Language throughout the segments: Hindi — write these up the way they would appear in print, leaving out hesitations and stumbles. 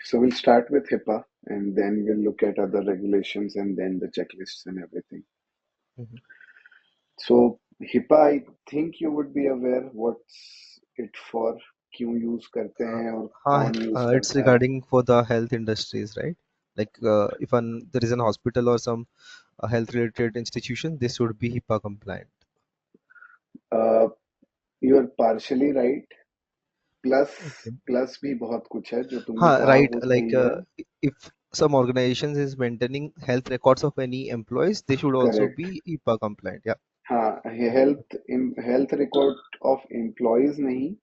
So we'll start with HIPAA and then we'll look at other regulations and then the checklists and everything. Mhm. So HIPAA, I think you would be aware what's it for, क्यों यूज करते Uh, हैं और हाँ, कौन यूज it's करता है. regarding for the health industries, right? Like if there is an hospital or some health related institution, this should be HIPAA compliant. uh, you are partially right. Plus Okay. Plus भी बहुत कुछ है जो तुमने हाँ, कहा right. वो Like सही है. if some organizations is maintaining health records of any employees, they should also correct. be HIPAA compliant. Yeah. हाँ, हेल्थ रिकॉर्ड ऑफ एम्प्लॉयज नहीं,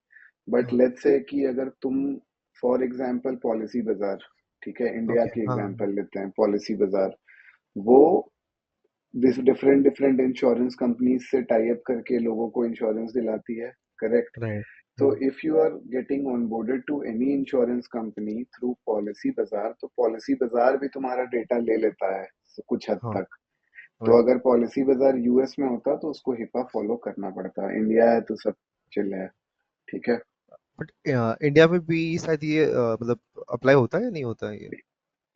बट Mhm. लेट्स से कि अगर तुम फॉर एग्जांपल पॉलिसी बाजार, ठीक है, इंडिया Okay. की हाँ. एग्जांपल लेते हैं, पॉलिसी बाजार वो this different different insurance companies से टाई अप करके लोगों को इंश्योरेंस दिलाती है. करेक्ट. Right. तो Mhm. If you are getting onboarded to any insurance company through Policybazaar, तो पॉलिसी बाजार भी तुम्हारा डेटा ले लेता है कुछ हद हाँ. तक. तो Right. अगर पॉलिसी बाजार यूएस में होता तो उसको हिपा फॉलो करना पड़ता. इंडिया है तो सब चिल है. ठीक है. बट इंडिया में भी शायद ये मतलब अप्लाई होता है या नहीं होता है ये?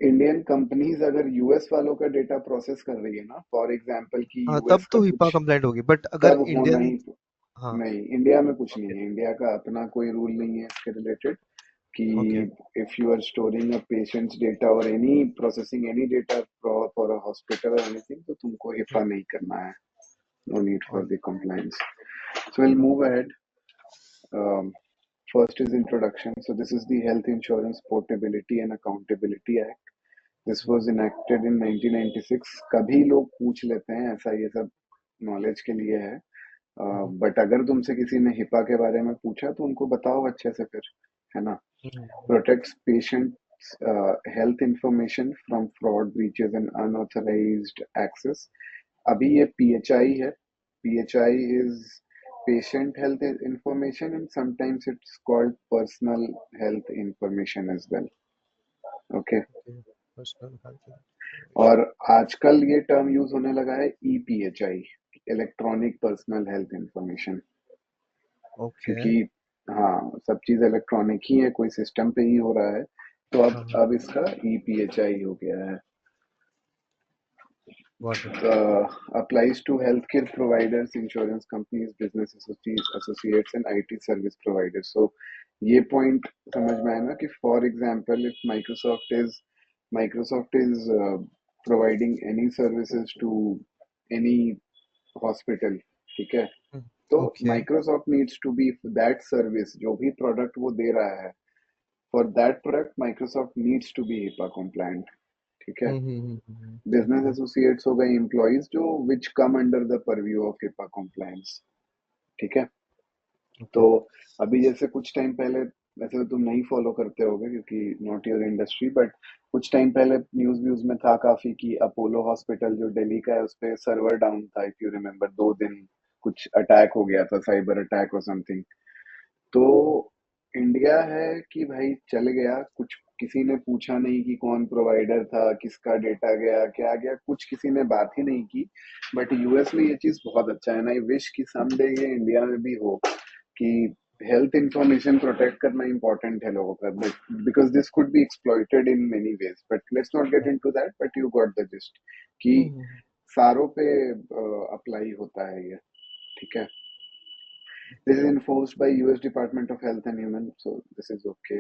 इंडियन कंपनीज अगर यूएस वालों का डेटा प्रोसेस कर रही है ना, फॉर एग्जांपल कि हाँ, तब यूएस का तो हिपा कुछ, कंप्लाइंट होगी, बट अगर तब होना इंडियन। ही. हाँ. नहीं, इंडिया में कुछ नहीं ओके. है. इंडिया का अपना कोई रूल नहीं है इसके रिलेटेड कि okay. If you are storing a patient's data और any processing any data for a hospital और एनीथिंग, तो तुमको हिपा नहीं करना है. No need for the compliance. So we'll move ahead. First is introduction. So this is the Health Insurance Portability and Accountability Act. This was enacted in 1996. कभी लोग पूछ लेते हैं, ऐसा ये सब नॉलेज के लिए है. बट अगर तुमसे किसी ने हिपा के बारे में पूछा तो उनको बताओ अच्छे से फिर, है ना. Protects patients health information from fraud, breaches and unauthorized access. अभी ये PHI है. PHI is patient health information and sometimes it's called personal health information as well. Okay. Personal health और इंफॉर्मेशन. आजकल ये टर्म यूज होने लगा है EPHI, electronic personal health information. Okay. क्योंकि हाँ, सब चीज इलेक्ट्रॉनिक ही है, कोई सिस्टम पे ही हो रहा है. तो हाँ. अब इसका EPHI हो गया है. Got it. Applies to healthcare providers, insurance companies, business associates and IT service providers. So ये पॉइंट समझ में आया ना कि for example if Microsoft is providing any services to any hospital, ठीक है, तो okay. Microsoft needs to be that service, जो भी प्रोडक्ट वो दे रहा है, for that product Microsoft needs to be HIPAA compliant. ठीक है. Business okay. एसोसिएट्स हो गए एम्प्लॉयज जो which come under the purview of HIPAA compliance. ठीक है. तो ओके. अभी जैसे कुछ टाइम पहले, वैसे तो तुम नहीं फॉलो करते होगे क्योंकि नॉट योर इंडस्ट्री, बट कुछ टाइम पहले न्यूज व्यूज में था काफी कि अपोलो हॉस्पिटल जो दिल्ली का है उस पे सर्वर डाउन था. इफ यू रिमेम्बर 2 दिन कुछ अटैक हो गया था, साइबर अटैक और समथिंग. तो इंडिया है कि भाई चल गया कुछ, किसी ने पूछा नहीं कि कौन प्रोवाइडर था, किसका डेटा गया, क्या गया, कुछ किसी ने बात ही नहीं की. बट यूएस में ये चीज बहुत अच्छा है ना. आई विश कि समडे ये इंडिया में भी हो कि हेल्थ इंफॉर्मेशन प्रोटेक्ट करना इंपॉर्टेंट है लोगों का, but because this could be exploited in many ways. But let's not get into that, but you got the gist कि सारों पे अप्लाई होता है ये. ठीक है. This is enforced by US Department of Health and Human, so this is okay.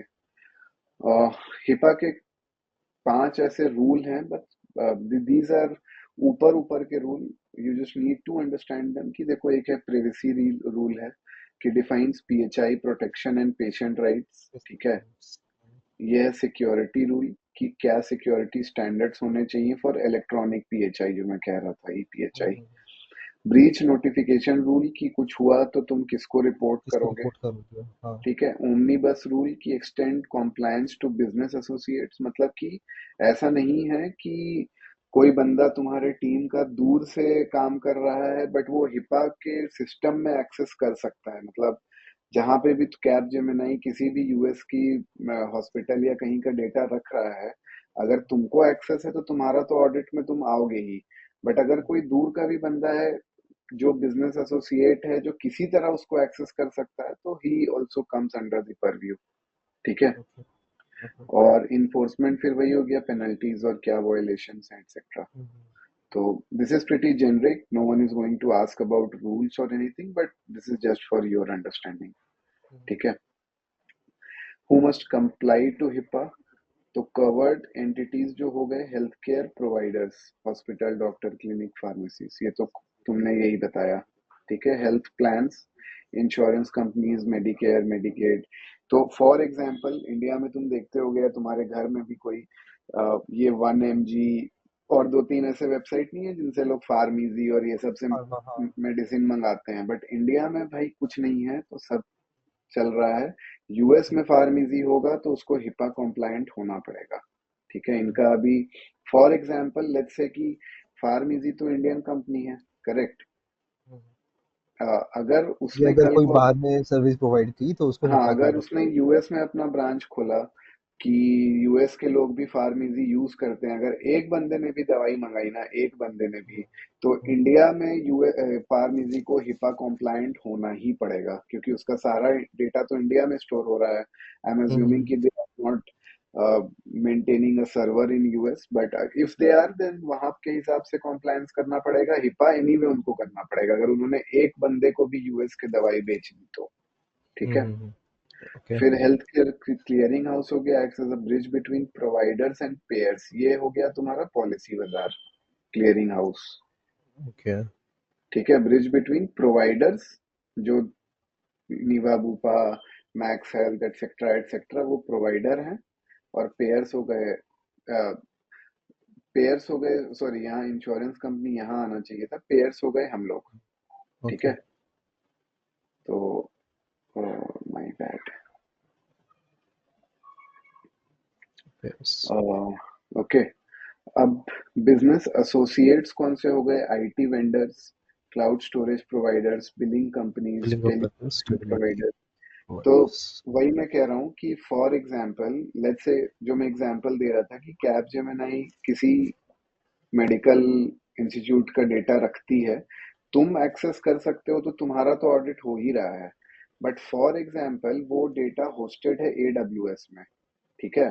HIPAA के 5 ऐसे रूल हैं, बट दीज आर ऊपर ऊपर के rule. You just need to understand them कि देखो, एक है प्राइवेसी रूल है कि defines PHI protection and patient rights. ठीक है. ये है सिक्योरिटी रूल कि क्या सिक्योरिटी स्टैंडर्ड्स होने चाहिए फॉर इलेक्ट्रॉनिक PHI, जो मैं कह रहा था EPHI. ब्रीच नोटिफिकेशन रूल कि कुछ हुआ तो तुम किसको रिपोर्ट किसको करोगे. रिपोर्ट करोगे? हाँ. ठीक है. ओमनीबस रूल की extend compliance to business associates, मतलब कि ऐसा नहीं है कि कोई बंदा तुम्हारे टीम का दूर से काम कर रहा है बट वो हिपा के सिस्टम में एक्सेस कर सकता है. मतलब जहां पे भी कैप जेमिनाई किसी भी यूएस की हॉस्पिटल या कहीं का डेटा रख रहा है, अगर तुमको एक्सेस है तो तुम्हारा तो ऑडिट में तुम आओगे ही. बट अगर कोई दूर का भी बंदा है जो बिजनेस एसोसिएट है जो किसी तरह उसको एक्सेस कर सकता है, तो he also comes under the purview. ठीक है. ओके. Okay. और इन्फोर्समेंट फिर वही हो गया, पेनल्टीज और क्या वायलेशंस हैं एक्सेट्रा। तो this is pretty generic, no one is going to ask about rules और anything, but this is just for your understanding. ठीक है। Who must comply to HIPAA, तो कवर्ड एंटिटीज जो हो गए health care providers, hospital, doctor, clinic, pharmacies, ये तो तुमने यही बताया। ठीक है। Health plans, insurance companies, Medicare, Medicaid. तो फॉर एग्जांपल इंडिया में तुम देखते हो गया तुम्हारे घर में भी कोई ये 1 mg और दो तीन ऐसे वेबसाइट नहीं है जिनसे लोग फार्मीजी और ये सब से फार्मा, हाँ। मेडिसिन मंगाते हैं, बट इंडिया में भाई कुछ नहीं है, तो सब चल रहा है। यूएस में फार्मेसी होगा तो उसको हिपा कॉम्प्लायंट होना पड़ेगा। ठीक है। इनका अभी फॉर एग्जांपल लेट्स से कि फार्मेसी तो इंडियन कंपनी है, करेक्ट। अगर ये उसने अगर कल कोई को, बाहर में सर्विस प्रोवाइड की तो उसको हाँ हिपा का अगर उसने यूएस में अपना ब्रांच खोला कि यूएस के लोग भी फार्मेसी यूज करते हैं, अगर एक बंदे ने भी दवाई मंगाई ना, एक बंदे ने भी, तो इंडिया में यूए फार्मेसी को हिपा कॉम्प्लायंट होना ही पड़ेगा, क्योंकि उसका सारा डेटा तो इंडिया में स्टोर हो रहा है। आई एम अज्यूमिंग कि they are not maintaining a server in US, but if they are then वहां के हिसाब से कॉम्प्लायंस करना पड़ेगा। हिपा एनीवे उनको करना पड़ेगा अगर उन्होंने एक बंदे को भी यूएस के दवाई बेचनी तो। ठीक है। ओके। फिर हेल्थ केयर क्लियरिंग हाउस हो गया, act as a bridge between providers and payers, ये हो गया तुम्हारा पॉलिसी बाजार, क्लियरिंग हाउस। ओके। ठीक है। ब्रिज बिटवीन प्रोवाइडर्स जो नीवा बूपा, मैक्स हेल्थ एटसेट्रा वो प्रोवाइडर हैं, और पेयर्स हो गए, सॉरी यहाँ इंश्योरेंस कंपनी यहाँ आना चाहिए था, पेयर्स हो गए हम लोग। ठीक ओके। है। तो माय बैड। यस। ओके। अब बिजनेस एसोसिएट्स कौन से हो गए, IT vendors, cloud storage providers, billing companies, billing operators, tele telemedicine provider. तो प्रोवाइडर्स। वही मैं कह रहा हूँ कि फॉर एग्जांपल लेट्स से, जो मैं एग्जांपल दे रहा था कि कैब जेमिनाई किसी मेडिकल इंस्टीट्यूट का डेटा रखती है, तुम एक्सेस कर सकते हो तो तुम्हारा तो ऑडिट हो ही रहा है, बट फॉर एग्जांपल वो डेटा होस्टेड है एडब्ल्यूएस में। ठीक है।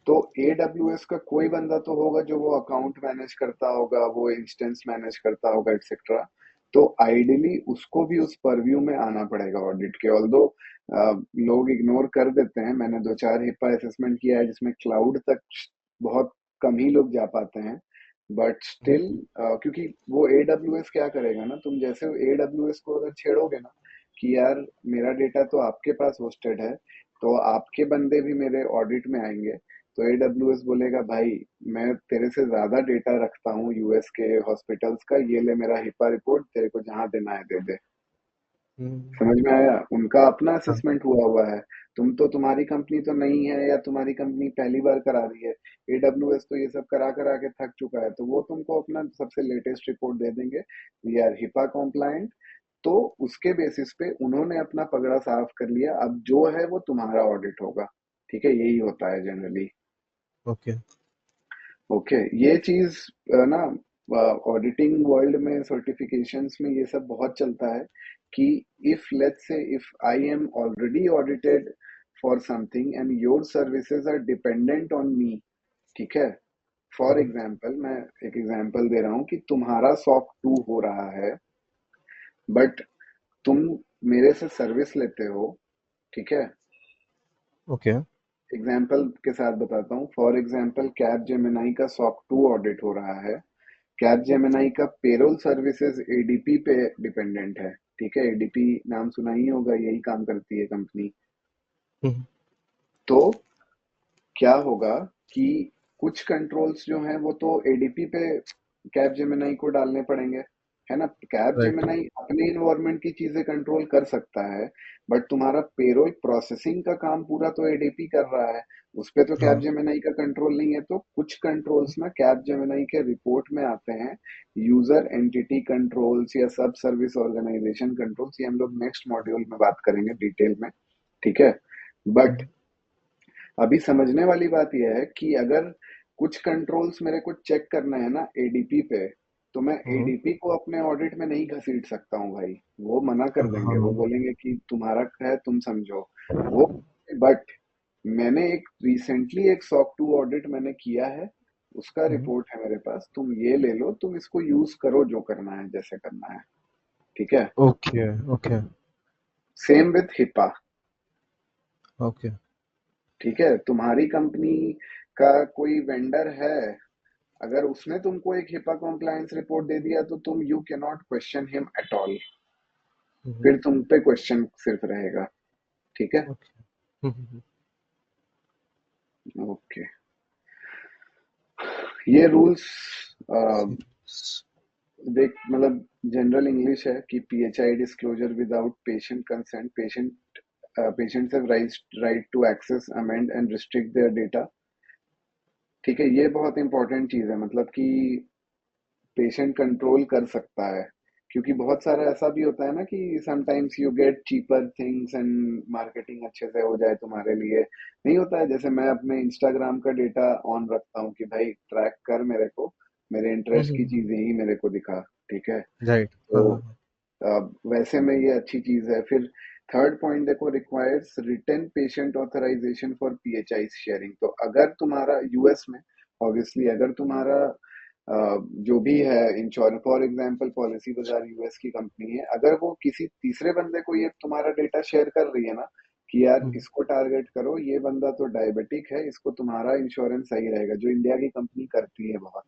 तो एडब्ल्यूएस का कोई बंदा तो होगा जो वो अकाउंट मैनेज करता होगा, वो इंस्टेंस मैनेज करता होगा एक्सेट्रा। तो आइडियली उसको भी उस परव्यू में आना पड़ेगा ऑडिट के, ऑल्दो लोग इग्नोर कर देते हैं। मैंने दो चार हिपा असेसमेंट किया है जिसमें क्लाउड तक बहुत कम ही लोग जा पाते हैं, बट स्टिल क्योंकि वो एडब्ल्यूएस क्या करेगा ना, तुम जैसे एडब्ल्यूएस को अगर छेड़ोगे ना कि यार मेरा डेटा तो आपके पास होस्टेड है, तो आपके बंदे भी मेरे ऑडिट में आएंगे, तो एडब्ल्यूएस बोलेगा भाई मैं तेरे से ज्यादा डेटा रखता हूँ यूएस के हॉस्पिटल्स का, ये ले मेरा हिपा रिपोर्ट, तेरे को जहां देना है दे दे। समझ में आया, उनका अपना हाँ। असेसमेंट हुआ हुआ है। तुम तो, तुम्हारी कंपनी तो नहीं है, या तुम्हारी कंपनी पहली बार करा रही है, एडब्ल्यूएस तो ये सब करा करा के थक चुका है, तो वो तुमको अपना सबसे लेटेस्ट रिपोर्ट दे देंगे, वी आर हिपा कॉम्प्लायंट। तो उसके बेसिस पे उन्होंने अपना पगड़ा साफ कर लिया, अब जो है वो तुम्हारा ऑडिट होगा। ठीक है। यही होता है जनरली। ओके। ओके। ये चीज ना ऑडिटिंग वर्ल्ड में, सर्टिफिकेशंस में ये सब बहुत चलता है कि if let's say if I am already audited for something and your services are dependent on me. ठीक है। फॉर एग्जाम्पल मैं एक एग्जाम्पल दे रहा हूँ कि तुम्हारा सॉक 2 हो रहा है, बट तुम मेरे से सर्विस लेते हो। ठीक है। ओके। एग्जाम्पल के साथ बताता हूँ, फॉर एग्जाम्पल कैब जेमिनाई का सॉक 2 ऑडिट हो रहा है, कैब जेमिनाई का पेरोल सर्विसेज एडीपी पे डिपेंडेंट है। ठीक है। एडीपी नाम सुना ही होगा, यही काम करती है कंपनी। तो क्या होगा कि कुछ कंट्रोल्स जो हैं वो तो एडीपी पे कैब जेमिनाई को डालने पड़ेंगे, है ना। Cab right. जेमिनाई अपने इन्वायरमेंट की चीजें कंट्रोल कर सकता है, बट तुम्हारा पेरोल प्रोसेसिंग का काम पूरा तो एडीपी कर रहा है, उस पे तो कैब हाँ। जेमिनाई का कंट्रोल नहीं है। तो कुछ कंट्रोल्स ना कैब जेमिनाई के रिपोर्ट में आते हैं, यूजर एंटिटी कंट्रोल्स या सब सर्विस ऑर्गेनाइजेशन कंट्रोल्स, ये हम लोग नेक्स्ट मॉड्यूल में बात करेंगे डिटेल में। ठीक है। बट अभी समझने वाली बात यह है कि अगर कुछ कंट्रोल्स मेरे को चेक करना है ना एडीपी पे, तो मैं एडीपी को अपने ऑडिट में नहीं घसीट सकता हूँ भाई, वो मना कर देंगे, वो हाँ। बोलेंगे कि तुम्हारा है तुम समझो वो। बट मैंने एक रिसेंटली एक सॉक 2 ऑडिट मैंने किया है, उसका हम्म। रिपोर्ट है मेरे पास, तुम ये ले लो, तुम इसको यूज करो जो करना है जैसे करना है, ठीक है। Okay okay same with HIPAA, okay. ठीक है। तुम्हारी कंपनी का कोई वेंडर है, अगर उसने तुमको एक हिपा कॉम्प्लायंस रिपोर्ट दे दिया तो तुम you can not question him at all, hmm. फिर तुम पे क्वेश्चन सिर्फ रहेगा, ठीक है। ओके। ओके, ये रूल्स देख मतलब जनरल इंग्लिश है कि PHI disclosure without patient consent, patients have right to access amend and restrict their data, ठीक है। ये बहुत इंपॉर्टेंट चीज है, मतलब कि पेशेंट कंट्रोल कर सकता है, क्योंकि बहुत सारा ऐसा भी होता है ना कि sometimes you get cheaper things and marketing अच्छे से हो जाए तुम्हारे लिए, नहीं होता है। जैसे मैं अपने इंस्टाग्राम का डेटा ऑन रखता हूँ कि भाई ट्रैक कर मेरे को, मेरे इंटरेस्ट की चीजें ही मेरे को दिखा, ठीक है। राइट। हाँ तो हाँ हाँ। वैसे में ये अच्छी चीज है। फिर थर्ड पॉइंट देखो, requires written patient authorization for PHI sharing. तो अगर तुम्हारा यूएस में, ऑब्वियसली अगर तुम्हारा जो भी है इंश्योरेंस, फॉर एग्जांपल पॉलिसी बाजार यूएस की कंपनी है, अगर वो किसी तीसरे बंदे को ये तुम्हारा डेटा शेयर कर रही है ना कि यार हम्म। इसको टारगेट करो, ये बंदा तो डायबिटिक है, इसको तुम्हारा इंश्योरेंस सही रहेगा, जो इंडिया की कंपनी करती है बहुत।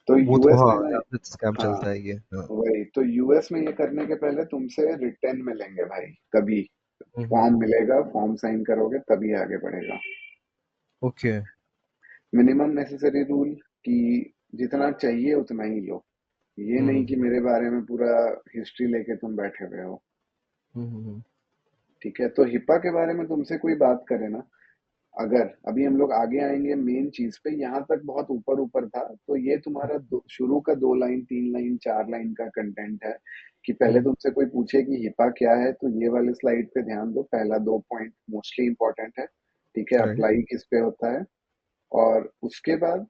तो वो तो यूएस हाँ, में ना, यहाँ पे स्कैम हाँ चलता है ये, हाँ। वही तो, यूएस में ये करने के पहले तुमसे रिटर्न मिलेंगे भाई, तभी हम्म। फॉर्म मिलेगा, फॉर्म साइन करोगे तभी आगे बढ़ेगा। ओके। मिनिमम नेसेसरी रूल कि जितना चाहिए उतना ही लो, ये नहीं कि हम्म मेरे बारे में पूरा हिस्ट्री लेके तुम बैठे हुए हो, हम्म। ठीक है। तो हिपा के बारे में तुमसे कोई बात करे ना, अगर अभी हम लोग आगे आएंगे मेन चीज पे, यहाँ तक बहुत ऊपर ऊपर था, तो ये तुम्हारा शुरू का 2 लाइन 3 लाइन 4 लाइन का कंटेंट है कि पहले हम्म। तुमसे कोई पूछे कि हिपा क्या है, तो ये वाले स्लाइड पे ध्यान दो, पहला 2 पॉइंट मोस्टली इंपॉर्टेंट है, ठीक है। राइट। अप्लाई किस पे होता है, और उसके बाद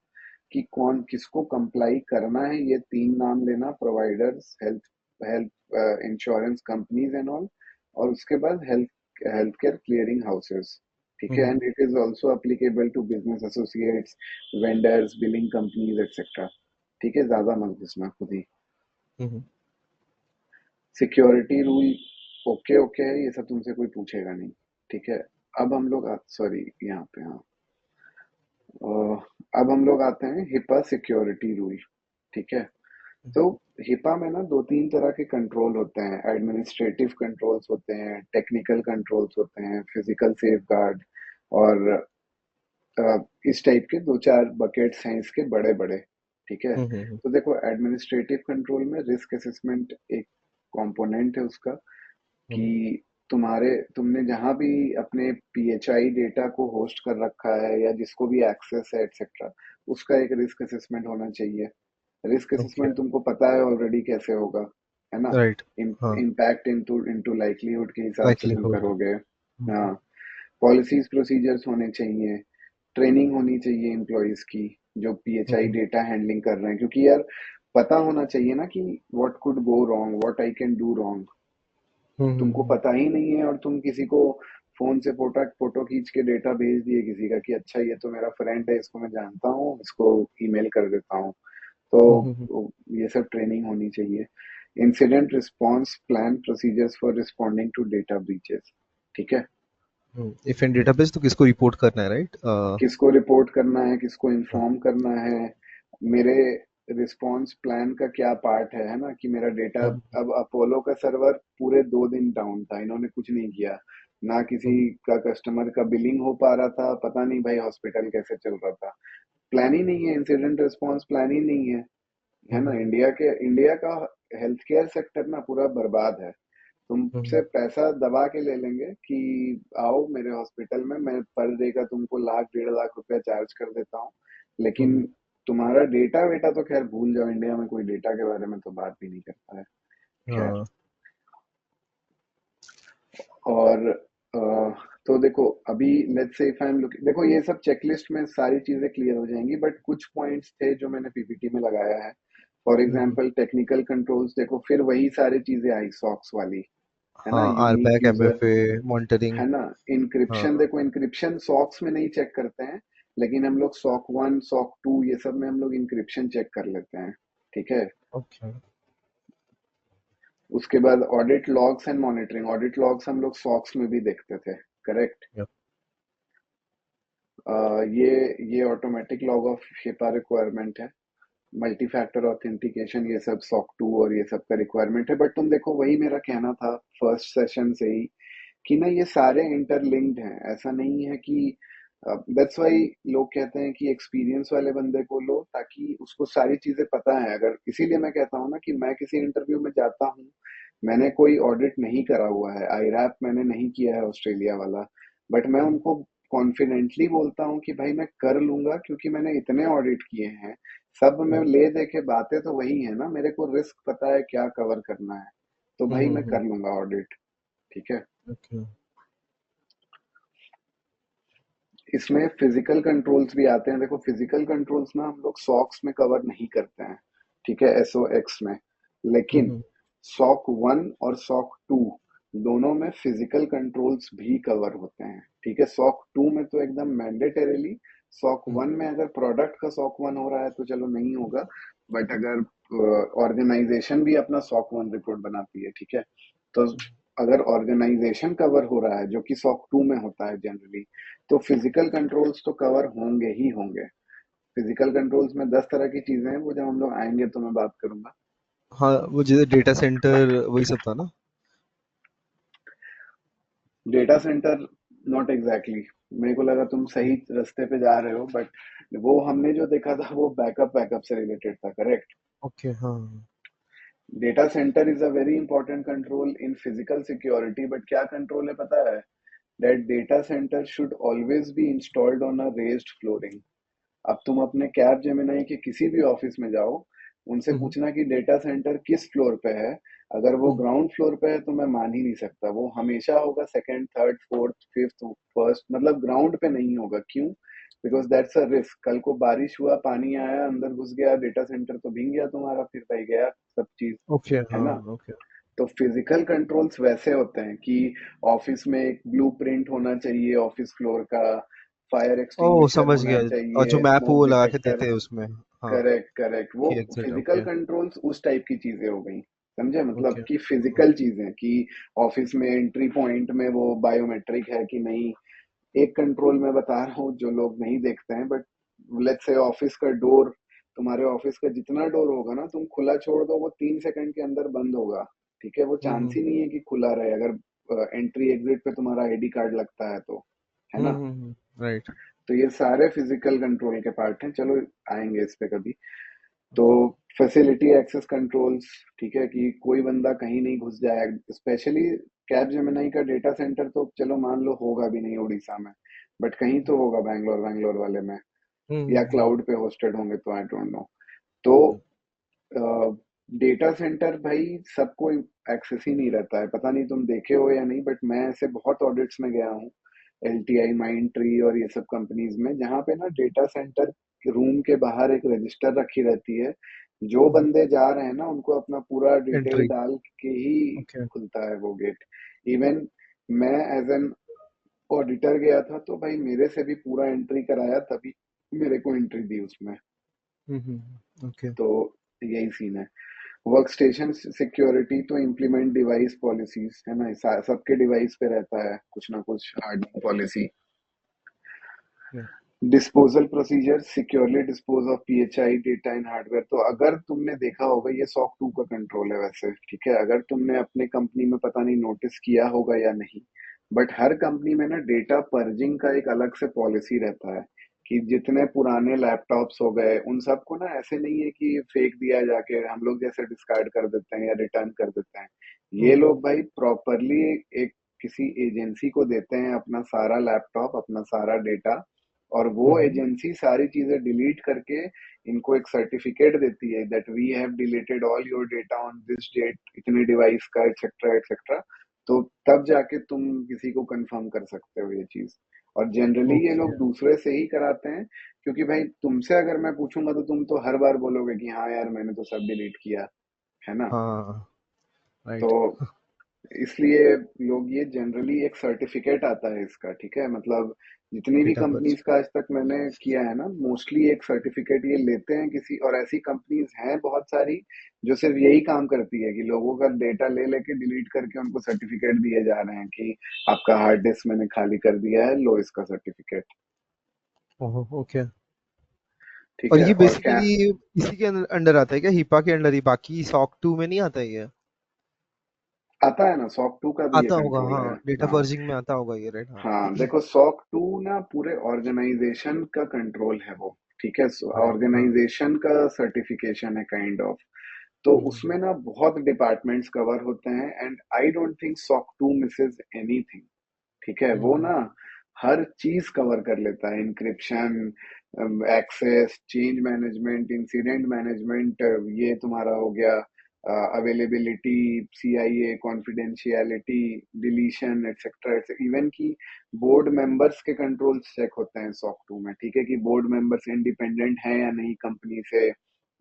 कि कौन किसको कंप्लाई करना है, ये 3 नाम लेना, providers, health health insurance companies and all, और उसके बाद हेल्थ केयर क्लियरिंग हाउसेस, ठीक है। Hmm and it is also applicable to business associates, vendors, billing companies etcetera, ठीक है। ज्यादा मत घुसना खुद ही। Hmm. Security rule okay okay है, ये सब तुमसे कोई पूछेगा नहीं, ठीक है। अब हम लोग सॉरी यहाँ पे, हाँ, अब हम लोग आते हैं हिपा सिक्योरिटी रूल, ठीक है। तो हिपा में ना 2-3 तरह के कंट्रोल होते हैं, एडमिनिस्ट्रेटिव कंट्रोल्स होते हैं, टेक्निकल कंट्रोल्स होते हैं, फिजिकल सेफ गार्ड, और इस टाइप के 2-4 बकेट्स हैं इसके बड़े बड़े, ठीक है। हम्म। तो देखो, एडमिनिस्ट्रेटिव कंट्रोल में रिस्क असेसमेंट एक कंपोनेंट है उसका, कि हम्म। तुमने जहां भी अपने पीएचआई डेटा को होस्ट कर रखा है या जिसको भी एक्सेस है एक्सेट्रा, उसका एक रिस्क असेसमेंट होना चाहिए। Risk okay. असेसमेंट तुमको पता है ऑलरेडी कैसे होगा, है ना। राइट। हाँ। इम्पैक्ट इनटू इनटू लाइकलीहुड के हिसाब से तुम लाइक्लीहुड। करोगे। हाँ, पॉलिसीज प्रोसीजर्स होने चाहिए, ट्रेनिंग होनी चाहिए एम्प्लॉयज की जो पीएचआई हम्म डेटा हैंडलिंग कर रहे हैं, क्योंकि यार पता होना चाहिए ना कि what could go wrong, what I can do wrong. तुमको हम्म। पता ही नहीं है और तुम किसी को फोन से फोटो फोटो खींच के डेटा भेज दिए किसी का कि अच्छा ये तो मेरा फ्रेंड है, इसको मैं जानता हूँ, इसको ईमेल कर देता हूँ, हम्म। तो ये सब ट्रेनिंग होनी चाहिए। Incident response plan procedures for responding to data breaches, ठीक है। इफ इन डेटाबेस तो किसको रिपोर्ट करना है, राइट? किसको रिपोर्ट करना है, किसको इन्फॉर्म करना है, मेरे रिस्पांस प्लान का क्या पार्ट है ना, कि मेरा डेटा, अब अपोलो का सर्वर पूरे 2 दिन डाउन था, इन्होंने कुछ नहीं किया, ना किसी का कस्टमर का बिलिंग हो पा रहा था, पता नहीं भाई हॉस्पिटल कैसे चल रहा था, प्लान ही नहीं है, इंसिडेंट रिस्पांस प्लान ही नहीं है ना। इंडिया का हेल्थ केयर सेक्टर ना पूरा बर्बाद है। तुमसे पैसा दबा के ले लेंगे कि आओ मेरे हॉस्पिटल में, मैं पर डे का तुमको 1,00,000 1,50,000 रुपया चार्ज कर देता हूँ, लेकिन तुम्हारा डेटा वेटा तो खैर भूल जाओ, इंडिया में कोई डेटा के बारे में तो बात भी नहीं करता है, खैर। और तो देखो, अभी let's say if I am looking, देखो ये सब चेकलिस्ट में सारी चीजें क्लियर हो जाएंगी, बट कुछ पॉइंट्स थे जो मैंने पीपीटी में लगाया है। फॉर एग्जांपल टेक्निकल कंट्रोल्स, देखो फिर वही सारी चीजें आई सॉक्स वाली, है ना, हाँ, यूनिक आरबैक, यूजर, एमएफए, मॉनिटरिंग। है ना। हाँ। इंक्रिप्शन देखो, इंक्रिप्शन सॉक्स में नहीं चेक करते हैं, लेकिन हम लोग सॉक 1 सॉक 2 ये सब में हम लोग इंक्रिप्शन चेक कर लेते हैं, ठीक है। ओके। उसके बाद audit logs and monitoring, audit logs हम लोग सॉक्स में भी देखते थे, करेक्ट। यप। ये automatic log off HIPAA requirement है। मल्टी फैक्टर ऑथेंटिकेशन ये सब सॉक 2 और ये सब का रिक्वायरमेंट है। बट तुम देखो, वही मेरा कहना था फर्स्ट सेशन से ही कि ना ये सारे इंटरलिंक्ड हैं, ऐसा नहीं है कि दैट्स वाई लोग कहते हैं कि एक्सपीरियंस वाले बंदे को लो ताकि उसको सारी चीजें पता है। अगर इसीलिए मैं कहता हूँ ना कि मैं किसी इंटरव्यू में जाता हूँ, मैंने कोई ऑडिट नहीं करा हुआ है, आईरैप मैंने नहीं किया है ऑस्ट्रेलिया वाला, बट मैं उनको कॉन्फिडेंटली बोलता हूँ कि भाई मैं कर लूंगा क्योंकि मैंने इतने ऑडिट किए हैं। सब में ले दे के बातें तो वही है ना, मेरे को रिस्क पता है क्या कवर करना है, तो भाई मैं कर लूंगा ऑडिट, ठीक है। ओके। इसमें फिजिकल कंट्रोल्स भी आते हैं। देखो फिजिकल कंट्रोल्स ना हम लोग सॉक्स में कवर नहीं करते हैं, ठीक है, एसओ एक्स में। लेकिन सॉक 1 और सॉक 2 दोनों में फिजिकल कंट्रोल्स भी कवर होते हैं, ठीक है। सॉक 2 में तो एकदम मैंडेटरीली, सॉक 1 में अगर प्रोडक्ट का सॉक 1 हो रहा है तो चलो नहीं होगा, बट अगर ऑर्गेनाइजेशन भी अपना सॉक 1 रिपोर्ट बनाती है, ठीक है, तो अगर ऑर्गेनाइजेशन कवर हो रहा है जो कि सॉक 2 में होता है जनरली, तो फिजिकल कंट्रोल्स तो कवर होंगे ही होंगे। फिजिकल कंट्रोल्स में 10 तरह की चीजें हैं, वो जब हम लोग आएंगे तो मैं बात करूंगा। हाँ, वो जैसे डेटा सेंटर वही सब था ना। डेटा सेंटर नॉट एग्जैक्टली, मेरे को लगा तुम सही रास्ते पे जा रहे हो, बट वो हमने जो देखा था वो बैकअप बैकअप से रिलेटेड था, करेक्ट। ओके। हाँ। Data centre is a very important control in physical security, but क्या कंट्रोल है पता है, that data centre should always be installed on a raised flooring. अब तुम अपने कैब जेमिनाई के किसी भी ऑफिस में जाओ, उनसे हम्म। पूछना कि डेटा सेंटर किस फ्लोर पे है। अगर वो हम्म। ग्राउंड फ्लोर पे है तो मैं मान ही नहीं सकता, वो हमेशा होगा second third fourth fifth first, मतलब ग्राउंड पे नहीं होगा। क्यों? बिकॉज दैट्स अ रिस्क, कल को बारिश हुआ, पानी आया, अंदर घुस गया, डेटा सेंटर तो भीग गया तुम्हारा, फिर रह गया सब चीज, ओके। है हाँ। ना। ओके। तो फिजिकल कंट्रोल्स वैसे होते हैं कि ऑफिस में एक ब्लूप्रिंट होना चाहिए ऑफिस फ्लोर का, फायर ओह, एक्सटिंग्विशर समझ होना गया। और जो चाहिए, मैप स्मोक वो लगा के डिटेक्टर। देते हैं उसमें। हाँ। करेक्ट करेक्ट, वो कि एग्जिट। Physical okay. कंट्रोल्स उस टाइप की चीजें हो गई, समझे, मतलब ओके। कि फिजिकल चीजें कि ऑफिस में एंट्री पॉइंट में वो बायोमेट्रिक है कि नहीं। एक कंट्रोल मैं बता रहा हूँ जो लोग नहीं देखते हैं, बट लेट्स से ऑफिस का डोर, तुम्हारे ऑफिस का जितना डोर होगा ना, तुम खुला छोड़ दो वो 3 सेकंड के अंदर बंद होगा, ठीक है। वो चांस हम्म। ही नहीं है कि खुला रहे, अगर एंट्री एग्जिट पे तुम्हारा आईडी कार्ड लगता है तो, है ना। राइट। तो ये सारे फिजिकल कंट्रोल के पार्ट हैं, चलो आएंगे इस पे कभी। तो फैसिलिटी एक्सेस कंट्रोल्स, ठीक है, कि कोई बंदा कहीं नहीं घुस जाए, स्पेशली कैब जेमिनाई का डेटा सेंटर तो चलो मान लो होगा भी नहीं उड़ीसा में, बट कहीं तो होगा बैंगलोर बैंगलोर वाले में, या हम्म। क्लाउड पे होस्टेड होंगे तो आई डोंट नो। तो डेटा सेंटर भाई सबको एक्सेस ही नहीं रहता है, पता नहीं तुम देखे हो या नहीं, बट मैं ऐसे बहुत ऑडिट्स में गया हूँ, एलटीआई, माइंड ट्री और ये सब कंपनीज में, जहाँ पे ना डेटा सेंटर रूम के बाहर एक रजिस्टर रखी रहती है, जो बंदे जा रहे हैं ना उनको अपना पूरा डिटेल एंट्री। डाल के ही ओके। खुलता है वो गेट। इवन मैं एज एन ऑडिटर गया था तो भाई मेरे से भी पूरा एंट्री कराया, तभी मेरे को एंट्री दी उसमें। ओके। तो यही सीन है। वर्क स्टेशन सिक्योरिटी तो इम्प्लीमेंट डिवाइस पॉलिसीज, है ना, सबके डिवाइस पे रहता है कुछ ना कुछ hardware policy. Disposal procedure, securely dispose of PHI data in hardware. तो अगर तुमने देखा होगा, ये सॉक 2 का कंट्रोल है वैसे, ठीक है, अगर तुमने अपने कंपनी में पता नहीं नोटिस किया होगा या नहीं, बट हर कंपनी में ना डेटा पर्जिंग का एक अलग से पॉलिसी रहता है कि जितने पुराने लैपटॉप्स हो गए उन सबको ना, ऐसे नहीं है कि फेंक दिया जाके हम लोग जैसे डिस्कार्ड कर देते हैं या रिटर्न कर देते हैं। ये लोग भाई प्रॉपरली एक किसी एजेंसी को देते हैं अपना सारा लैपटॉप, अपना सारा डेटा, और वो एजेंसी सारी चीजें डिलीट करके इनको एक सर्टिफिकेट देती है that we have deleted all your data on this date, इतने डिवाइस का, एक्सेट्रा एक्सेट्रा। तो तब जाके तुम किसी को कंफर्म कर सकते हो ये चीज। और जनरली ये ओके। लोग दूसरे से ही कराते हैं, क्योंकि भाई तुमसे अगर मैं पूछूंगा तो तुम तो हर बार बोलोगे कि हाँ यार मैंने तो सब डिलीट किया, है ना। हाँ। तो राइट। इसलिए लोग ये जनरली एक सर्टिफिकेट आता है इसका, ठीक है, मतलब जितनी भी डेटा पर्च। कंपनीज का आज तक मैंने किया है ना, मोस्टली एक सर्टिफिकेट ये लेते हैं किसी, और ऐसी कंपनीज हैं बहुत सारी जो सिर्फ यही काम करती है कि लोगों का डेटा ले लेके डिलीट करके उनको सर्टिफिकेट दिए जा रहे हैं कि आपका हार्ड डिस्क मैंने खाली कर दिया है, लो इसका सर्टिफिकेट। ओहो, ओके। ठीक और है, ये और क्या बेसिकली इसी के अंडर आता है क्या, हिपा के अंडर ही? बाकी सॉक 2 में नहीं आता है ये? आता है ना, सॉक 2 का भी ये आता होगा, कंट्रोल हाँ, है। डेटा हाँ पर्जिंग में आता होगा ये, राइट? हाँ। हाँ, देखो सॉक 2 ना पूरे ऑर्गेनाइजेशन का कंट्रोल है वो, ठीक है, राइट, हाँ। ऑर्गेनाइजेशन का सर्टिफिकेशन है काइंड ऑफ। तो हम्म। उसमें ना बहुत डिपार्टमेंट्स कवर होते हैं, and I don't think SOC 2 misses anything, ठीक है, वो हम्म। ना हर चीज कवर कर लेता है, encryption, access, change management, incident management, ये तुम्हारा हो गया, availability, CIA, confidentiality, deletion, etcetera, even की बोर्ड मेंबर्स के कंट्रोल्स चेक होते हैं सॉक 2 में, ठीक है, कि बोर्ड मेंबर्स इंडिपेंडेंट हैं या नहीं कंपनी से।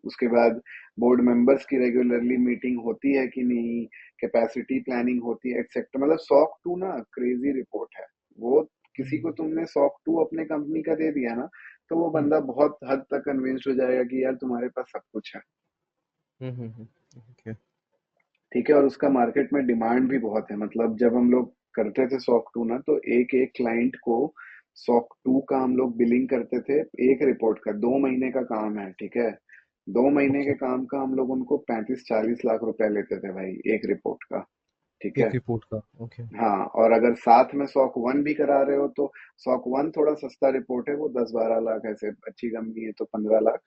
उसके बाद बोर्ड मेंबर्स की रेगुलरली मीटिंग होती है कि नहीं, कैपेसिटी प्लानिंग होती है, एक्सेट्रा, मतलब सॉक 2 ना क्रेजी रिपोर्ट है वो। किसी को हम्म। तुमने सॉक 2 अपने कंपनी का दे दिया ना, तो वो हम्म। बंदा बहुत हद तक कन्विंस्ड हो जाएगा कि यार तुम्हारे पास सब कुछ है, ओके। ठीक है, और उसका मार्केट में डिमांड भी बहुत है। मतलब जब हम लोग करते थे सॉक 2 ना, तो एक एक क्लाइंट को सॉक 2 का हम लोग बिलिंग करते थे, एक रिपोर्ट का 2 महीने का काम है, ठीक है, 2 महीने ओके। के काम का हम लोग उनको 35-40 लाख रुपए लेते थे भाई, एक रिपोर्ट का, ठीक एक है। रिपोर्ट का, ओके। हाँ, और अगर साथ में सॉक 1 भी करा रहे हो तो सॉक 1 थोड़ा सस्ता रिपोर्ट है, वो 10-12 लाख, ऐसे अच्छी कंपनी है तो 15 लाख,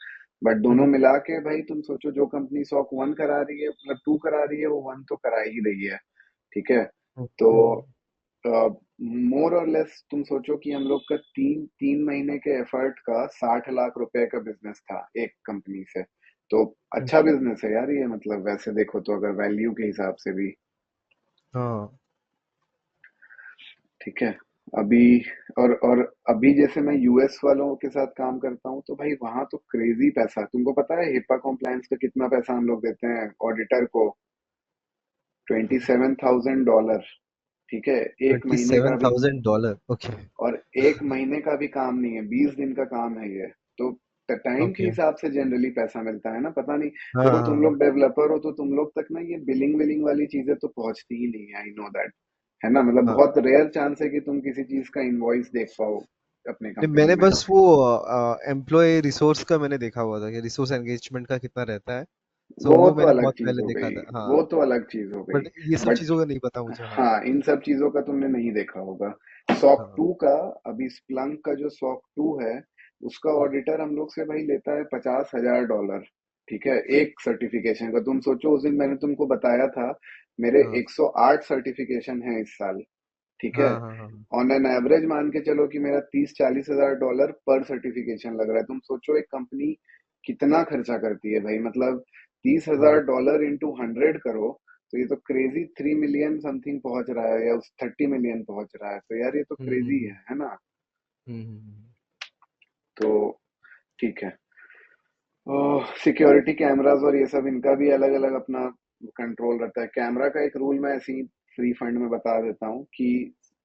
बट दोनों हम्म। मिला के भाई तुम सोचो, जो कंपनी सॉक 1 करा रही है, मतलब 2 करा रही है, वो 1 तो करा ही रही है, ठीक है। तो ओके। मोर और लेस तुम सोचो कि हम लोग का 3 3 महीने के एफर्ट का 60 लाख रुपए का बिजनेस था एक कंपनी से। तो अच्छा ओके। बिजनेस है यार ये, मतलब वैसे देखो तो अगर वैल्यू के हिसाब से भी, हाँ। ठीक है। अभी और अभी जैसे मैं यूएस वालों के साथ काम करता हूँ, तो भाई वहां तो क्रेजी पैसा है। तुमको पता है हिप्पा कॉम्प्लायंस का कितना पैसा हम लोग देते हैं ऑडिटर को? $27,000, ठीक है, एक ट्वेंटी महीने का सेवन भी। Thousand dollar okay. और एक महीने का भी काम नहीं है, 20 दिन का काम है ये। तो टाइम के ओके। हिसाब से जनरली पैसा मिलता है ना, पता नहीं। हाँ, देखो हाँ, तुम हाँ। लोग डेवलपर हो तो तुम लोग तक ना ये बिलिंग विलिंग वाली चीजें तो पहुंचती ही नहीं है, आई नो दैट, है ना, मतलब हाँ। बहुत रेयर चांस है कि तुम किसी चीज का इनवॉइस देख पाओ अपने नहीं, कंपनी मैंने में। बस वो एम्प्लॉय रिसोर्स का मैंने देखा हुआ था कि रिसोर्स एंगेजमेंट का कितना रहता है। सो वो वो तो मैंने अलग बहुत चीज पहले हो देखा गई, था, हाँ। वो तो अलग चीज हो गई। बट ये सब बट चीजों का नहीं पता मुझे, हाँ। हाँ, इन सब चीजों का तुमने नहीं देखा होगा। सॉक हाँ। 2 का, अभी स्प्लंक का जो सॉक 2 है, उसका हम्म। ऑडिटर हम लोग से भाई लेता है $50,000, ठीक है, एक सर्टिफिकेशन का। तुम सोचो, उस दिन मैंने तुमको बताया था मेरे हाँ, 108 सर्टिफिकेशन है इस साल, ठीक है। हाँ, हाँ, हाँ। ऑन एन एवरेज मान के चलो कि मेरा 30-40 हजार डॉलर पर सर्टिफिकेशन लग रहा है। तुम सोचो एक कंपनी कितना खर्चा करती है भाई, मतलब 30,000 डॉलर इंटू 100 करो, तो ये तो क्रेजी 3 मिलियन समथिंग पहुंच रहा है, या उस 30 मिलियन पहुंच रहा है, तो यार ये तो हम्म। क्रेजी हम्म। है ना। हम्म। तो ठीक है, सिक्योरिटी कैमरास और ये सब, इनका भी अलग अलग अपना कंट्रोल रहता है। कैमरा का एक रूल मैं ऐसे ही फ्री फंड में बता देता हूँ कि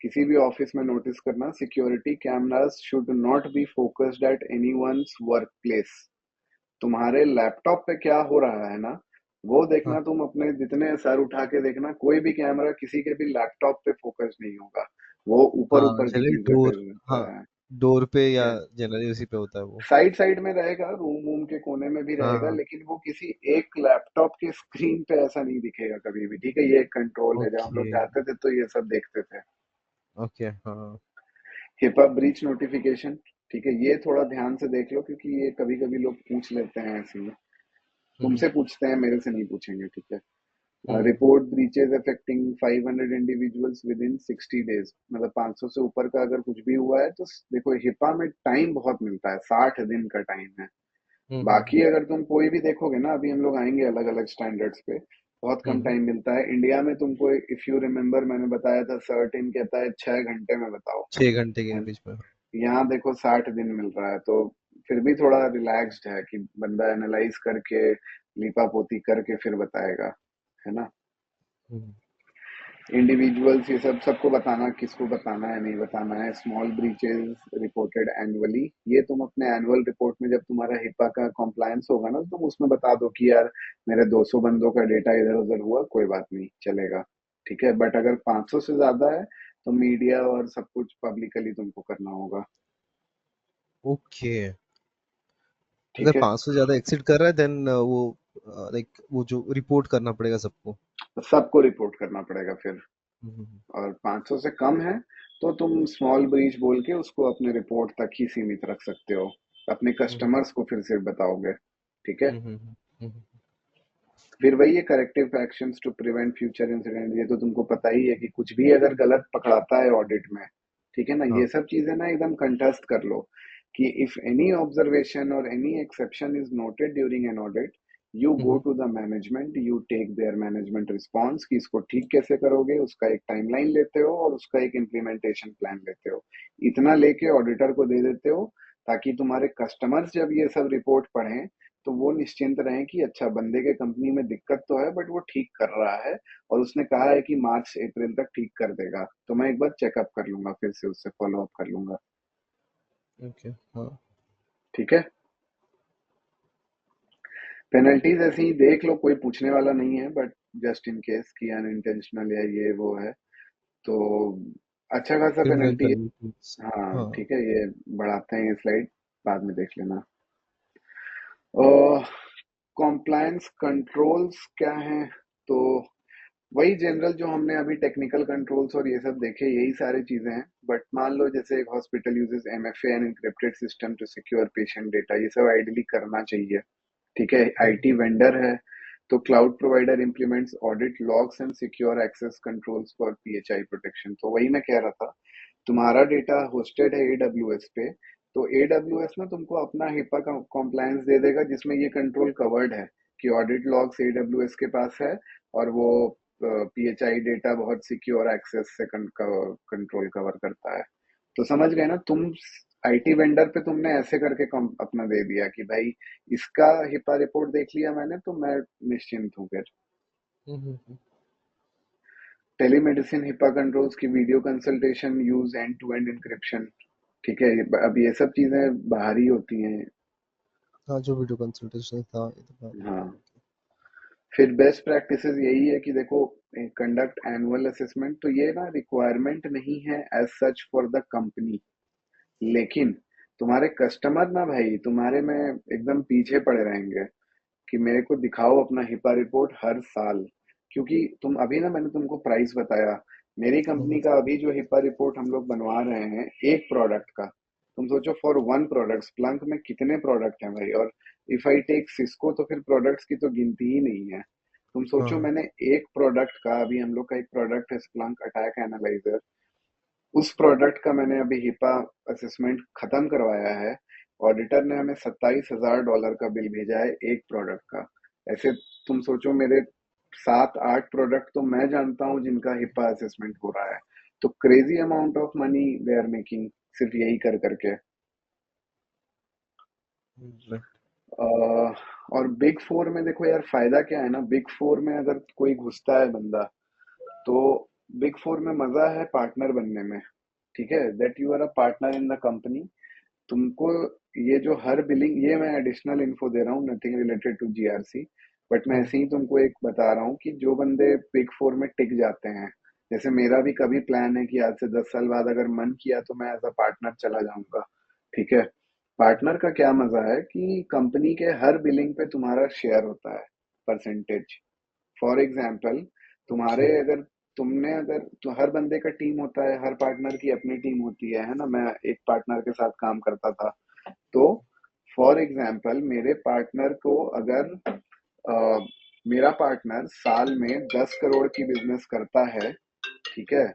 किसी भी ऑफिस में नोटिस करना, security cameras should not be focused eight anyone's work place. तुम्हारे लैपटॉप पे क्या हो रहा है ना, वो देखना, हाँ, तुम अपने जितने सर उठा के देखना, कोई भी कैमरा किसी के भी लैपटॉप पे फोकस नहीं होगा, वो ऊपर हाँ, ऊपर की चलिए चीजें पे डोर। हाँ, रहता है, डोर पे ठीक या है। जनरली उसी पे होता है वो। साइड साइड में रहेगा, रूम वूम के कोने में भी हाँ, रहेगा, हाँ। लेकिन वो किसी एक लैपटॉप के स्क्रीन पे ऐसा नहीं दिखेगा कभी भी, ठीक है, ये एक कंट्रोल है। जब हम लोग ओके। जाते थे तो ये सब देखते थे। ओके, हाँ। हिपा ब्रीच नोटिफिकेशन, ठीक है, ये थोड़ा ध्यान से देख लो, क्योंकि ये कभी कभी लोग पूछ लेते हैं ऐसे ही, हम्म। तुमसे पूछते हैं, मेरे से नहीं पूछेंगे, ठीक है। Hmm. Report breaches affecting 500 individuals within 60 days, मतलब 500 से ऊपर का अगर कुछ भी हुआ है तो देखो हिपा में टाइम बहुत मिलता है, 60 दिन का टाइम है। हम्म। बाकी अगर तुम कोई भी देखोगे ना, अभी हम लोग आएंगे अलग अलग स्टैंडर्ड्स पे, बहुत कम हम्म। टाइम मिलता है इंडिया में तुमको। इफ यू रिमेम्बर मैंने बताया था, सर्टिन कहता है 6 घंटे में बताओ, 6 घंटे के है, बीच में। यहाँ देखो 60 दिन मिल रहा है, तो फिर भी थोड़ा रिलैक्स्ड है कि बंदा एनालाइज करके लीपा पोती करके फिर बताएगा, है ना। हम्म। इंडिविजुअल्स ये सब सबको बताना, किसको बताना है नहीं बताना है। स्मॉल ब्रीचेस रिपोर्टेड एनुअली, ये तुम अपने एनुअल रिपोर्ट में जब तुम्हारा हिपा का कॉम्प्लायंस होगा ना, तो तुम उसमें बता दो कि यार मेरे 200 बंदों का डेटा इधर उधर हुआ, कोई बात नहीं चलेगा, ठीक है। बट अगर 500 से ज्यादा है तो मीडिया और सब कुछ पब्लिकली तुमको करना होगा। ओके। अगर ठीक है, 500 ज्यादा एक्सीड कर रहा है देन वो लाइक वो जो रिपोर्ट करना पड़ेगा सबको। तो सबको रिपोर्ट करना पड़ेगा फिर। हम्म। और 500 से कम है तो तुम स्मॉल ब्रीच बोल के उसको अपने रिपोर्ट तक ही सीमित रख सकते हो, अपने हम्म। कस्टमर्स को फिर से बताओगे, ठीक है। हम्म। हम्म। फिर वही है corrective actions to prevent future incident, ये तो तुमको पता ही है कि कुछ भी अगर गलत पकड़ाता है ऑडिट में, ठीक है ना, ये हाँ। सब चीजें ना एकदम कंठस्थ कर लो कि इफ एनी ऑब्जर्वेशन और any exception is noted during an audit, you go hmm. To the management, you take their management response कि इसको ठीक कैसे करोगे, उसका एक टाइमलाइन लेते हो और उसका एक इम्प्लीमेंटेशन प्लान लेते हो। इतना लेके ऑडिटर को दे देते हो ताकि तुम्हारे कस्टमर्स जब ये सब रिपोर्ट पढ़ें तो वो निश्चिंत रहें कि अच्छा बंदे के कंपनी में दिक्कत तो है बट वो ठीक कर रहा है, और उसने कहा है कि मार्च से अप्रैल तक ठीक कर देगा, तो मैं एक बार चेकअप कर लूंगा, फिर से उससे फॉलो अप कर लूंगा। ओके। हाँ। ठीक है। पेनल्टीज ऐसे ही देख लो, कोई पूछने वाला नहीं है, बट जस्ट इन केस कि अनइंटेंशनल या ये वो है तो अच्छा खासा क्रिमिनल पेनल्टी है। पेनल्टीज। हाँ हाँ। ठीक है, ये बढ़ाते हैं ये स्लाइड, बाद में देख लेना। कॉम्प्लायंस कंट्रोल्स क्या हैं, तो वही जनरल जो हमने अभी टेक्निकल कंट्रोल्स और ये सब देखे, यही सारी चीजें हैं। बट मान लो जैसे एक hospital uses MFA and encrypted system to secure patient data, ये सब आइडियली करना चाहिए, ठीक है। आईटी वेंडर है तो cloud provider implements audit logs and secure access controls for PHI protection. तो वही मैं कह रहा था, तुम्हारा डेटा होस्टेड है एडब्ल्यूएस पे, तो एडब्ल्यूएस ना तुमको अपना हिपा का कॉम्प्लायंस दे देगा जिसमें ये कंट्रोल कवर्ड है कि ऑडिट लॉग्स एडब्ल्यूएस के पास है, और वो पीएचआई डेटा बहुत सिक्योर एक्सेस से कंट्रोल कवर करता है। तो समझ गए ना तुम, आईटी वेंडर पे तुमने ऐसे करके अपना दे दिया कि भाई इसका हिपा रिपोर्ट देख लिया मैंने तो मैं निश्चिंत हूँ फिर। हम्म। टेलीमेडिसिन हिपा कंट्रोल्स की video consultation use end to end encryption, ठीक है। अब ये सब चीजें बाहर ही होती हैं। हाँ, जो वीडियो कंसल्टेशन था ये तो बात है। हाँ, फिर बेस्ट प्रैक्टिसेस यही है कि देखो, कंडक्ट एनुअल असेसमेंट, तो ये ना रिक्वायरमेंट नहीं है as such for the company, लेकिन तुम्हारे कस्टमर ना भाई तुम्हारे में एकदम पीछे पड़े रहेंगे कि मेरे को दिखाओ अपना हिपा रिपोर्ट हर साल। क्योंकि तुम अभी ना, मैंने तुमको प्राइस बताया, मेरी कंपनी हम्म। का अभी जो हिपा रिपोर्ट हम लोग बनवा रहे हैं एक प्रोडक्ट का, तुम सोचो फॉर वन प्रोडक्ट, स्प्लंक में कितने प्रोडक्ट हैं भाई, और इफ आई टेक सिस्को तो फिर प्रोडक्ट्स की तो गिनती ही नहीं है। तुम सोचो हाँ। मैंने एक प्रोडक्ट का, अभी हम लोग का एक प्रोडक्ट है स्प्लंक अटैक एनालाइजर, उस प्रोडक्ट का मैंने अभी हिपा असेसमेंट खत्म करवाया है, ऑडिटर ने हमें $27,000 का बिल भेजा है एक प्रोडक्ट का। ऐसे तुम सोचो मेरे 7-8 प्रोडक्ट तो मैं जानता हूँ जिनका हिपा असेसमेंट हो रहा है, तो crazy amount of money they are making सिर्फ यही कर करके। राइट। और बिग फोर में देखो यार फायदा क्या है ना, बिग फोर में अगर कोई घुसता है बंदा, तो बिग फोर में मजा है पार्टनर बनने में, ठीक है, that you are a partner in the company. तुमको ये जो हर बिलिंग, ये मैं एडिशनल इन्फो दे रहा हूँ, nothing related to GRC, but मैं हम्म। ऐसे ही तुमको एक बता रहा हूँ कि जो बंदे बिग फोर में टिक जाते हैं, जैसे मेरा भी कभी प्लान है कि आज से 10 साल बाद अगर मन किया तो मैं एज अ पार्टनर चला जाऊंगा, ठीक है। पार्टनर का क्या मजा है कि कंपनी के हर बिलिंग पे तुम्हारा शेयर होता है, परसेंटेज। फॉर एग्जाम्पल, तुम्हारे ओके। अगर तुमने अगर तो हर बंदे का टीम होता है, हर पार्टनर की अपनी टीम होती है ना, मैं एक पार्टनर के साथ काम करता था, तो फॉर एग्जाम्पल मेरे पार्टनर को अगर अ, मेरा पार्टनर साल में 10 करोड़ की बिजनेस करता है, ठीक है,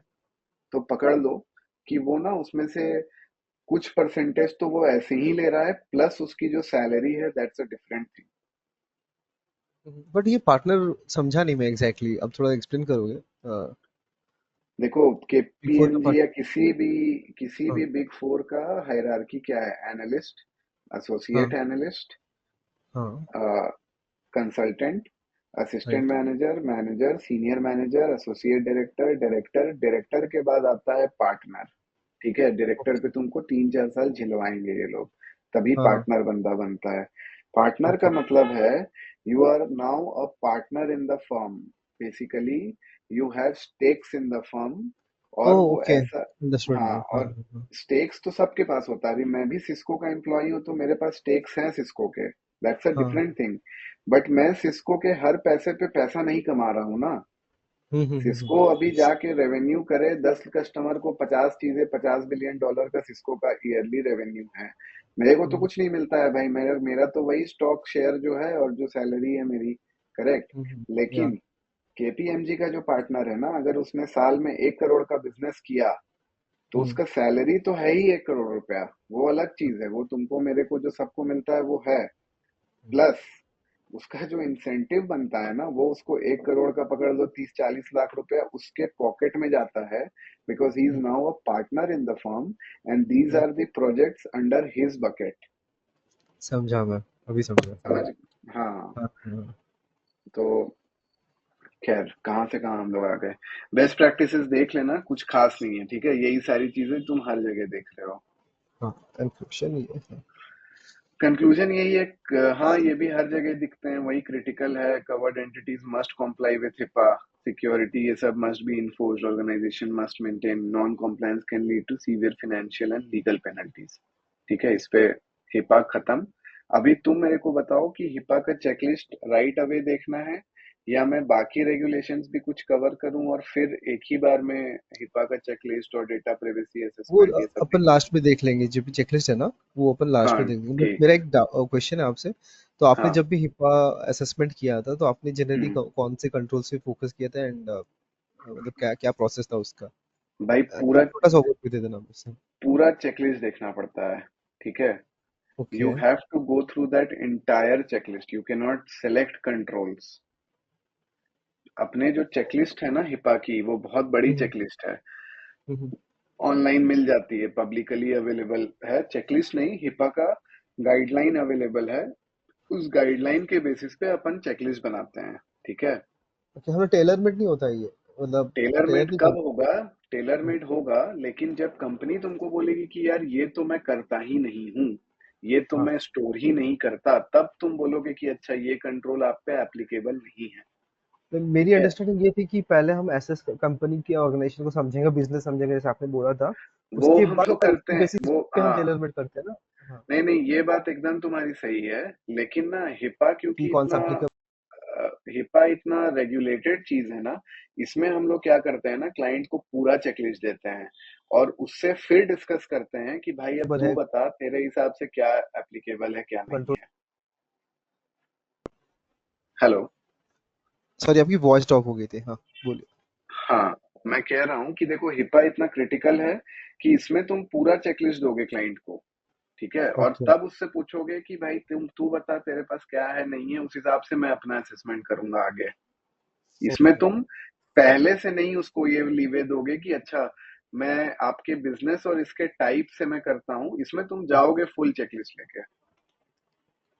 तो पकड़ लो कि वो ना उसमें से कुछ परसेंटेज तो वो ऐसे ही ले रहा है, प्लस उसकी जो सैलरी है that's a different thing. But ये पार्टनर समझा नहीं मैं एग्जैक्टली exactly. अब थोड़ा एक्सप्लेन करोगे? देखो बिफोर का केपीएमजी पार्ट। या किसी हाँ। भी बिग फोर का हायरार्की क्या है, एनालिस्ट, हाँ। एसोसिएट एनालिस्ट, हाँ। Consultant, assistant right. Manager, manager, senior manager, associate director, director, director के बाद आता है पार्टनर। ठीक है, डायरेक्टर पे ओके। तुमको 3-4 साल झिलवाएंगे ये लोग, तभी हाँ हाँ। पार्टनर बंदा बनता है। पार्टनर का ओके। मतलब है you are now a partner in the firm. Basically you have stakes in the firm. ओ और वो ओके, ऐसा, अंडरस्टूड हाँ, नाउ। हाँ और हाँ हाँ। स्टेक्स तो सबके पास होता है। अभी मैं भी सिस्को का एम्प्लॉय हूँ तो मेरे पास स्टेक्स हैं सिस्को के, दैट्स अ हाँ डिफरेंट हाँ। थिंग। बट मैं सिस्को के हर पैसे पे पैसा नहीं कमा रहा हूँ ना। सिस्को अभी Yes. जाके रेवेन्यू करे 10 कस्टमर को 50 चीजें, $50 बिलियन का सिस्को का ईयरली रेवेन्यू है। मेरे को तो हम्म, कुछ नहीं मिलता है भाई, मेरा मेरा तो वही स्टॉक शेयर जो है और जो सैलरी है मेरी। करेक्ट। या। लेकिन केपीएमजी का जो पार्टनर है ना, अगर उसने साल में 1 करोड़ का बिजनेस किया तो हम्म। उसका सैलरी तो है ही 1 करोड़ रुपया। वो अलग चीज है, वो तुमको मेरे को जो सबको मिलता है वो है। प्लस उसका जो इंसेंटिव बनता है ना, वो उसको 1 करोड़ का पकड़ लो, 30-40 लाख रुपया उसके पॉकेट में जाता है। Because he is now a partner in the firm and these are the projects under his bucket. समझा मैं, अभी समझा। समझ। हाँ। हाँ हाँ। तो खैर, कहाँ से कहाँ हम लोग आ गए। बेस्ट प्रैक्टिसेस देख लेना, कुछ खास नहीं है, ठीक है, यही सारी चीजें तुम हर जगह देख रहे हो। हाँ, कंक्लूजन ये है। कंक्लूजन यही है हाँ, ये भी हर जगह दिखते हैं, वही क्रिटिकल है, covered entities must comply with HIPAA security, ये सब must be enforced, organization must maintain, non compliance can lead to severe financial and legal penalties. ठीक है, इस पे हिपा खत्म। अभी तुम मेरे को बताओ कि हिपा का चेकलिस्ट राइट अवे देखना है या मैं बाकी रेगुलेशंस भी कुछ कवर करूं और फिर एक ही बार में हिपा का चेकलिस्ट और डेटा प्राइवेसी वो असेसमेंट ये सब अपन दिखाऊं। लास्ट में देख लेंगे, जो भी चेकलिस्ट है ना, वो अपन लास्ट हाँ में देख लेंगे। बट ठीक। मेरा एक क्वेश्चन है आपसे। तो आपने हाँ। जब भी हिपा असेसमेंट किया था, तो आपने जनरली हम्म। कौन से कंट्रोल से फोकस किया था, एंड मतलब क्या क्या प्रोसेस था उसका? भाई एक पूरा, छोटा सा ओवरव्यू दे देना मुझसे। पूरा चेकलिस्ट देखना पड़ता है। ठीक है, okay. You have to go through that entire checklist, you can not select controls. अपने जो चेकलिस्ट है ना हिपा की, वो बहुत बड़ी हम्म चेकलिस्ट है। हम्म। ऑनलाइन मिल जाती है, पब्लिकली अवेलेबल है, चेकलिस्ट नहीं, हिपा का गाइडलाइन अवेलेबल है। उस गाइडलाइन के बेसिस पे अपन चेकलिस्ट बनाते हैं। ठीक है। ओके, हमें टेलर मेड नहीं होता ये, मतलब टेलर टेलर मेड नहीं कब कर। होगा? टेलर मेड होगा लेकिन जब कंपनी तुमको बोलेगी कि यार ये तो मैं करता ही नहीं हूँ, ये तो हाँ, मैं स्टोर ही नहीं करता, तब तुम बोलोगे कि अच्छा ये कंट्रोल आप पे एप्लीकेबल नहीं है। तो ठीक मेरी है, अंडरस्टैंडिंग ये थी कि पहले हम एसएस कंपनी की ऑर्गेनाइजेशन को समझेंगे, बिजनेस समझेंगे, जैसे आपने बोला था। वो उसके हम बाद लोग करते पॉलिसी हैं बेसिस वो, पे हम हाँ। टेलर मेड करते हैं ना। हाँ, नहीं नहीं, ये बात एकदम तुम्हारी सही है। लेकिन ना हिपा कि क्योंकि कौन सा इतना, एप्लीकेबल। हिपा इतना रेगुलेटेड चीज है ना, इसमें हम लोग क्या करते हैं ना, क्लाइंट को पूरा चेकलिस्ट देते हैं और उससे फिर डिस्कस करते हैं कि भाई अब तू है बता तेरे हिसाब से क्या एप्लीकेबल है क्या नहीं कंट्रोल। है। हेलो। सॉरी, आपकी वॉइस ड्रॉप हो गई थी। हाँ, बोलिए। हाँ, मैं कह रहा हूँ कि देखो हिपा इतना क्रिटिकल है कि इसमें तुम पूरा चेकलिस्ट दोगे क्लाइंट को। ठीक है, और ओके तब उससे पूछोगे कि भाई तू बता तेरे पास क्या है नहीं है, उस हिसाब से मैं अपना असेसमेंट करूंगा आगे। इसमें ओके। तुम पहले से नहीं उसको ये लीवे दोगे कि अच्छा मैं आपके बिजनेस और इसके टाइप से मैं करता हूँ, इसमें तुम जाओगे फुल चेकलिस्ट लेके।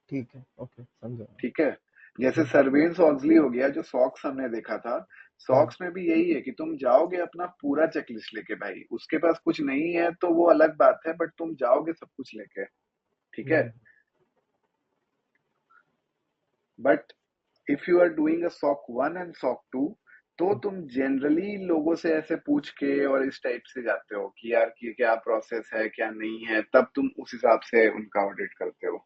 ठीक है, ओके, समझा। ठीक है, जैसे हम्म सर्वेन्स ऑक्सली हो गया जो सॉक्स हमने देखा था, हम्म सॉक्स में भी यही है कि तुम जाओगे अपना पूरा चेकलिस्ट लेके, भाई उसके पास कुछ नहीं है तो वो अलग बात है, बट तुम जाओगे सब कुछ लेके। ठीक है, hmm. But if you are doing a SOC 1 and SOC 2 तो तुम जनरली लोगों से ऐसे पूछ के और इस टाइप से जाते हो कि यार कि क्या प्रोसेस है क्या नहीं है, तब तुम उस हिसाब से उनका ऑडिट करते हो।